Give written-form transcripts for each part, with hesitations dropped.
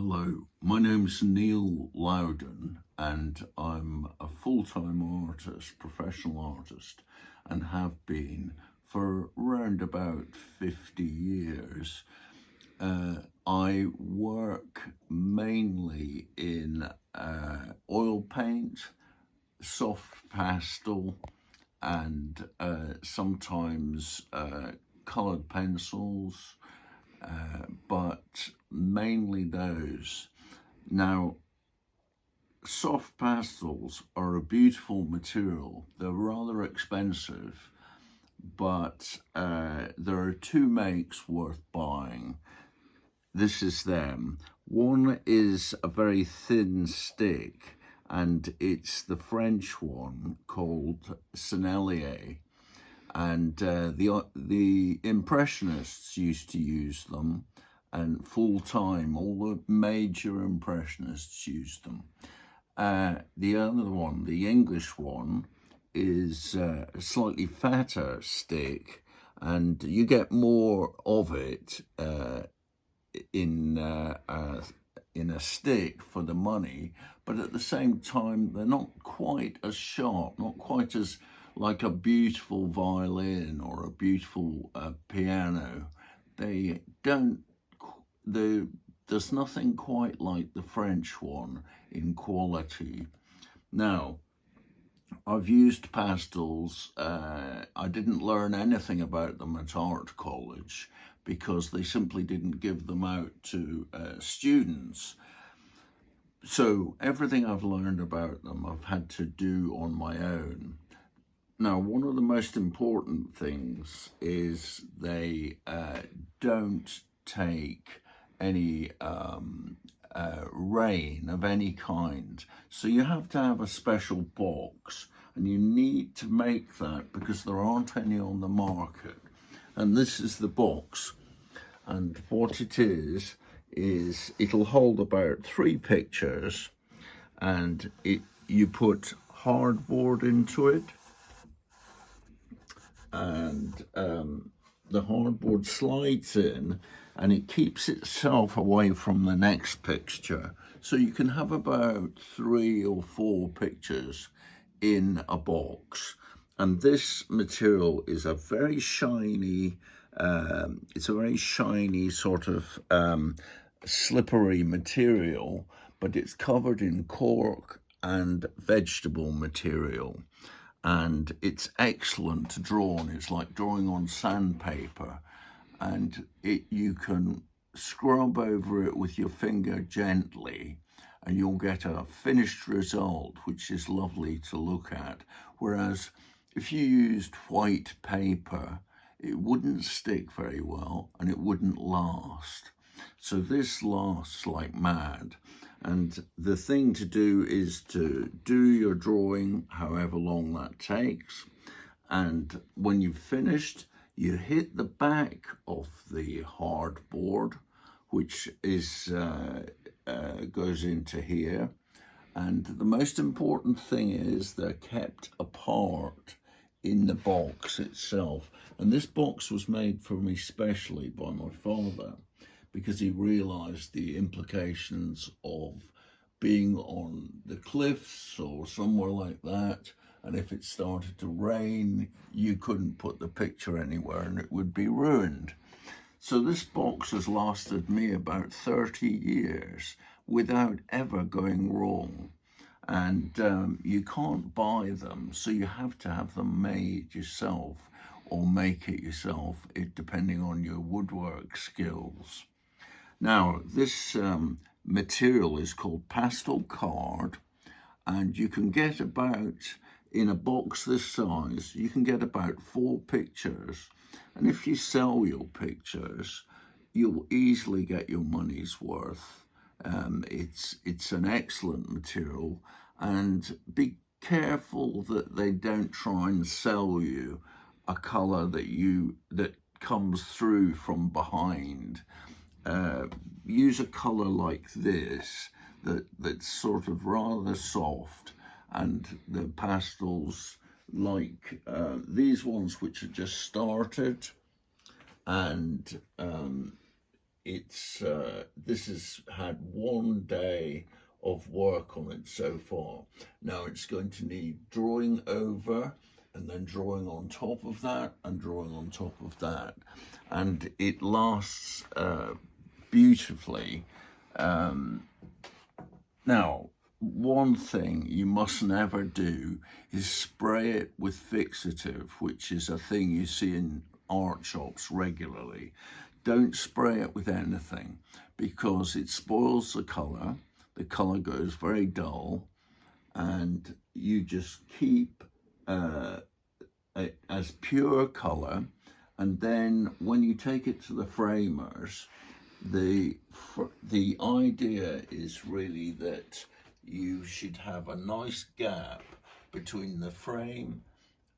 Hello, my name's Neil Loudon and I'm a full-time artist, professional artist, and have been for around about 50 years. I work mainly in oil paint, soft pastel, and sometimes coloured pencils, but mainly those. Now, soft pastels are a beautiful material. They're rather expensive, but there are two makes worth buying. This is them. One is a very thin stick, and it's the French one called Sennelier. And the Impressionists used to use them, and full time, all the major Impressionists used them. The other one, the English one, is a slightly fatter stick, and you get more of it in a stick for the money, but at the same time, they're not quite as sharp, not quite as like a beautiful violin or a beautiful piano. They don't, there's nothing quite like the French one in quality. Now, I've used pastels. I didn't learn anything about them at art college because they simply didn't give them out to students. So everything I've learned about them, I've had to do on my own. Now, one of the most important things is they don't take any rain of any kind. So you have to have a special box, and you need to make that because there aren't any on the market. And this is the box. And what it is it'll hold about 3 pictures, and you put hardboard into it, and the hardboard slides in and it keeps itself away from the next picture. So you can have about 3 or 4 pictures in a box. And this material is a very shiny, it's a very shiny sort of slippery material, but it's covered in cork and vegetable material. And it's excellent to draw on. It's like drawing on sandpaper, and you can scrub over it with your finger gently and you'll get a finished result which is lovely to look at. Whereas if you used white paper, it wouldn't stick very well and it wouldn't last. So this lasts like mad. And the thing to do is to do your drawing however long that takes. And when you've finished, you hit the back of the hardboard, which is goes into here. And the most important thing is they're kept apart in the box itself. And this box was made for me specially by my father, because he realized the implications of being on the cliffs or somewhere like that. And if it started to rain, you couldn't put the picture anywhere and it would be ruined. So this box has lasted me about 30 years without ever going wrong. And you can't buy them, so you have to have them made yourself or make it yourself, depending on your woodwork skills. Now, this material is called pastel card, and you can get about, in a box this size, you can get about 4 pictures. And if you sell your pictures, you'll easily get your money's worth. It's an excellent material, and be careful that they don't try and sell you a colour that comes through from behind. Use a colour like this that's sort of rather soft, and the pastels like these ones which are just started, and this has had 1 day of work on it so far. Now it's going to need drawing over, and then drawing on top of that, and drawing on top of that, and it lasts beautifully. Now, one thing you must never do is spray it with fixative, which is a thing you see in art shops regularly. Don't spray it with anything, because it spoils the colour. The colour goes very dull, and you just keep it as pure colour. And then when you take it to the framers, the idea is really that you should have a nice gap between the frame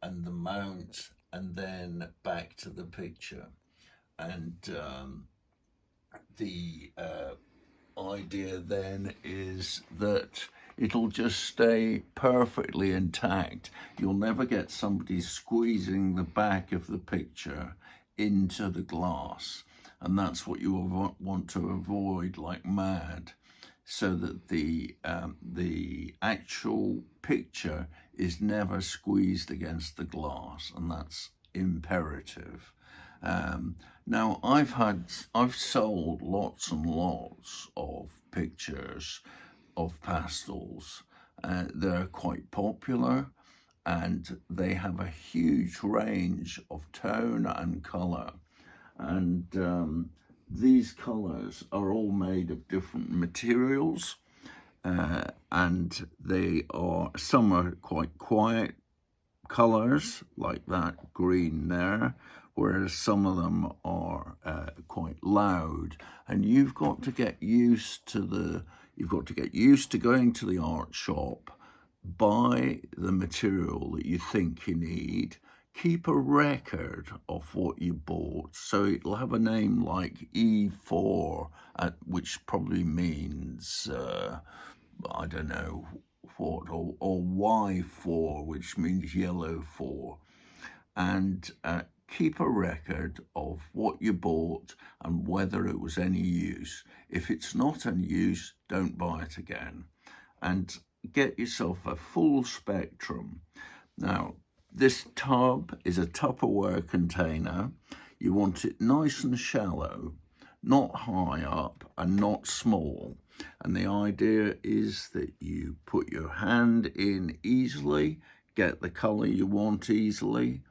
and the mount, and then back to the picture. And the idea then is that it'll just stay perfectly intact. You'll never get somebody squeezing the back of the picture into the glass, and that's what you want to avoid like mad, so that the actual picture is never squeezed against the glass, and that's imperative. Now I've sold lots and lots of pictures of pastels. They're quite popular, and they have a huge range of tone and colour. And these colours are all made of different materials, and some are quite quiet colours, like that green there, whereas some of them are quite loud. And you've got to get used to going to the art shop, buy the material that you think you need, keep a record of what you bought. So it'll have a name like E4, which probably means, I don't know what, or Y4, which means yellow 4. And keep a record of what you bought and whether it was any use. If it's not any use, don't buy it again. And get yourself a full spectrum. Now, this tub is a Tupperware container. You want it nice and shallow, not high up and not small. And the idea is that you put your hand in easily, get the colour you want easily,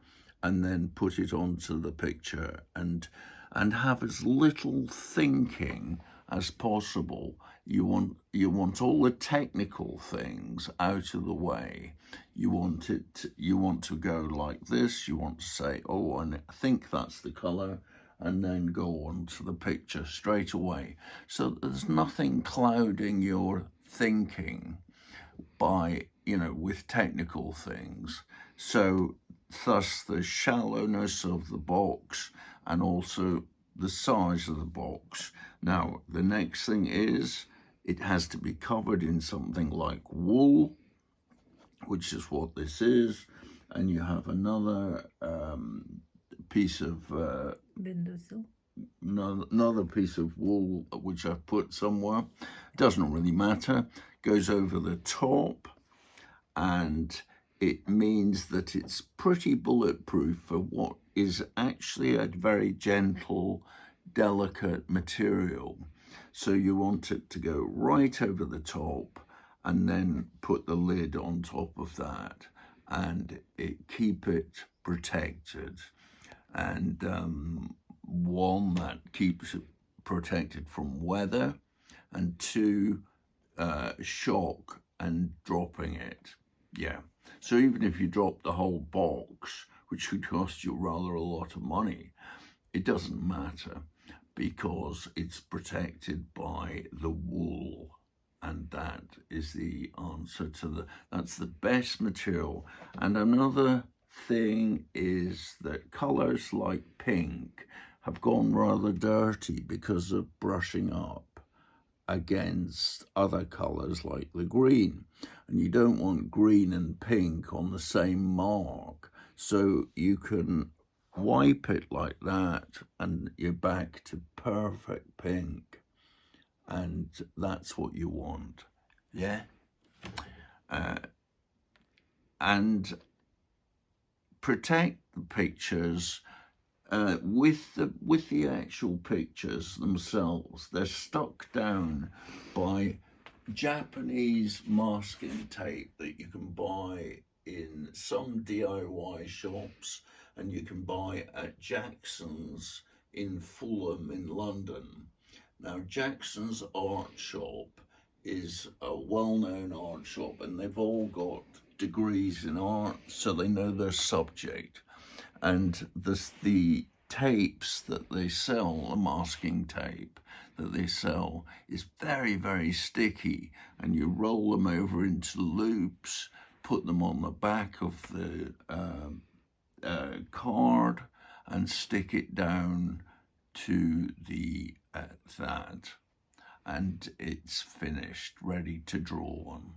and then put it onto the picture, and have as little thinking as possible. You want all the technical things out of the way. You want to go like this. You want to say, oh, and I think that's the colour, and then go on to the picture straight away. So there's nothing clouding your thinking by, with technical things. So thus the shallowness of the box, and also the size of the box. Now, the next thing is it has to be covered in something like wool, which is what this is. And you have another piece of another piece of wool, which I've put somewhere. Doesn't really matter. Goes over the top, and it means that it's pretty bulletproof for what is actually a very gentle, delicate material. So you want it to go right over the top, and then put the lid on top of that, and keep it protected. And one, that keeps it protected from weather, and two, shock and dropping it. Yeah. So even if you drop the whole box, which could cost you rather a lot of money, it doesn't matter, because it's protected by the wool. And that is the answer to that's the best material. And another thing is that colours like pink have gone rather dirty because of brushing up against other colours like the green. And you don't want green and pink on the same mark. So you can wipe it like that, and you're back to perfect pink, and that's what you want. Yeah. And protect the pictures with the actual pictures themselves. They're stuck down by Japanese masking tape that you can buy in some DIY shops, and you can buy at Jackson's in Fulham in London. Now, Jackson's art shop is a well-known art shop, and they've all got degrees in art, so they know their subject. And the tapes that they sell, the masking tape that they sell, is very, very sticky, and you roll them over into loops, put them on the back of the card, and stick it down to the that, and it's finished, ready to draw on.